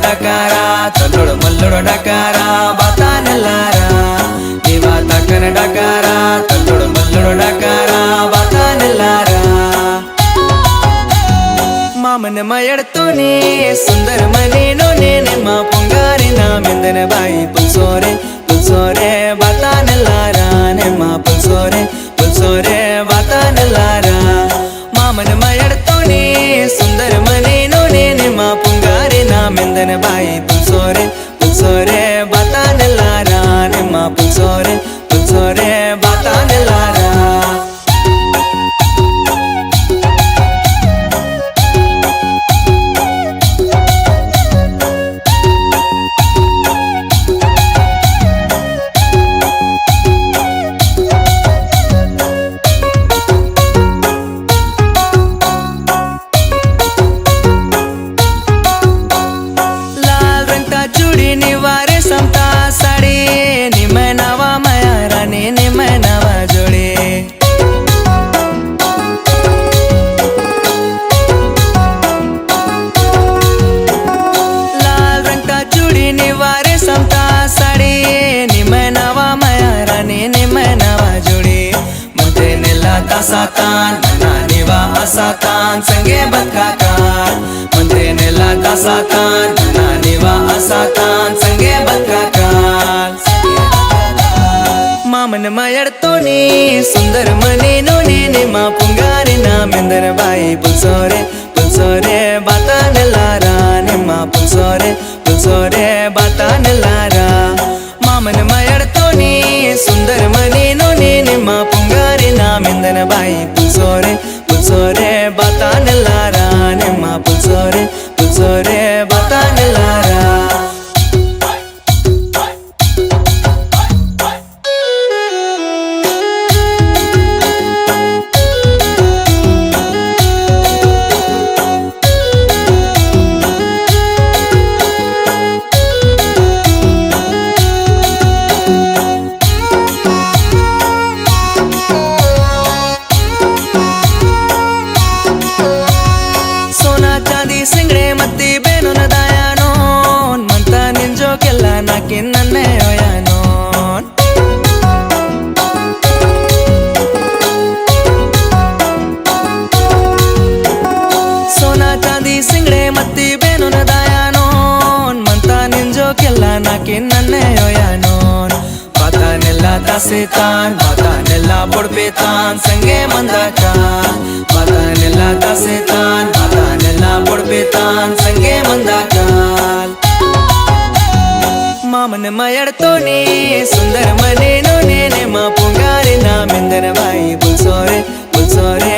ಡಕಾರ ತಲ್ಲೊಡ ಮಲ್ಲೊಡ ಡಕಾರ ಬಾತಾನೆಲ್ಲಾರ ನೀವಾತ ಕನ ಡಕಾರ ತಲ್ಲೊಡ ಮಲ್ಲೊಡ ಡಕಾರ ಬಾತಾನೆಲ್ಲಾರ ಮಾಮನ ಮಯಡ್ತೋನೆ ಸುಂದರ ಮನೇನೋ ನೇನೆಮ್ಮ ಪುಂಗಾರಿನ ಮೆಂದನ ಬಾಯಿ ಪುಲ್ಸೋರೆ ಪುಲ್ಸೋರೆ ಬಾತಾನೆಲ್ಲಾರ ನೆಮ್ಮ ಪುಲ್ಸೋರೆ ಪುಲ್ಸೋರೆ ಬಾತಾನೆಲ್ಲಾರ ಮಾಮನ ಮಯಡ್ತೋನೆ ಸುಂದರ ಮನೇನೋ ನೇನೆಮ್ಮ ಪುಂಗಾರಿನ ಮೆಂದನ ಬಾಯಿ ಪುಲ್ಸೋರೆ ಪುಲ್ಸೋರೆ ಬಾತಾನೆಲ್ಲಾರ ನೆಮ್ಮ ಪುಲ್ಸೋರೆ ಪುಲ್ಸೋರೆ ಬಾತಾನೆಲ್ಲಾರ निवारे समता साड़ी निम नवा माया रानी निम नवा जोड़े लाल रंग का चूड़ी निवारे समता साड़ी निम नवा माया रानी निम नवा जोड़े मुझे निलाता सातान मना निवा असातान संगे बदकाकार मुझे निलाता सातान मना निवा असातान संगे बदकाकार मामन मयड्तोने सुंदर मनेनो नेनेमा पुंगारिना ಮೆಂದನ ಬಾಯಿ ಪುಲ್ಸೋರೆ ಪುಲ್ಸೋರೆ ಬಾತಾನೆಲ್ಲಾರ ನೆಮ್ಮ ಪುಲ್ಸೋರೆ ಪುಲ್ಸೋರೆ ಬಾತಾನೆಲ್ಲಾರ ಮಾಮನ ಮಯಡ್ತೋನೆ ಸುಂದರ ಮನೇನೋ ನೇನೆಮ್ಮ ಪುಂಗಾರಿನ ಮೆಂದನ ಬಾಯಿ ಪುಲ್ಸೋರೆ ಪುಲ್ಸೋರೆ ಬಾತಾನೆಲ್ಲಾರ ನೆಮ್ಮ ಪುಲ್ಸೋರೆ ಪುಲ್ಸೋರೆ ಬಾತಾನೆಲ್ಲಾರ सिंगड़े मत्ती बेनो न दायानो मंता निंजो केला नाकि नन्ने ओयानो सोना चांदी सिंगड़े मत्ती बेनो न दायानो मंता निंजो केला नाकि नन्ने ओयानो बातानेल्ला दासेतान बातानेल्ला बुड़पेतान संगे मंदाकार बातानेल्ला दासेतान बातानेल्ला बुड़पेतान संगे मंदाकार मामन मयड्तोने सुंदर मनेनो नेनेमा पुंगारिना ಮೆಂದನ ಬಾಯಿ ಪುಲ್ಸೋರೆ ಪುಲ್ಸೋರೆ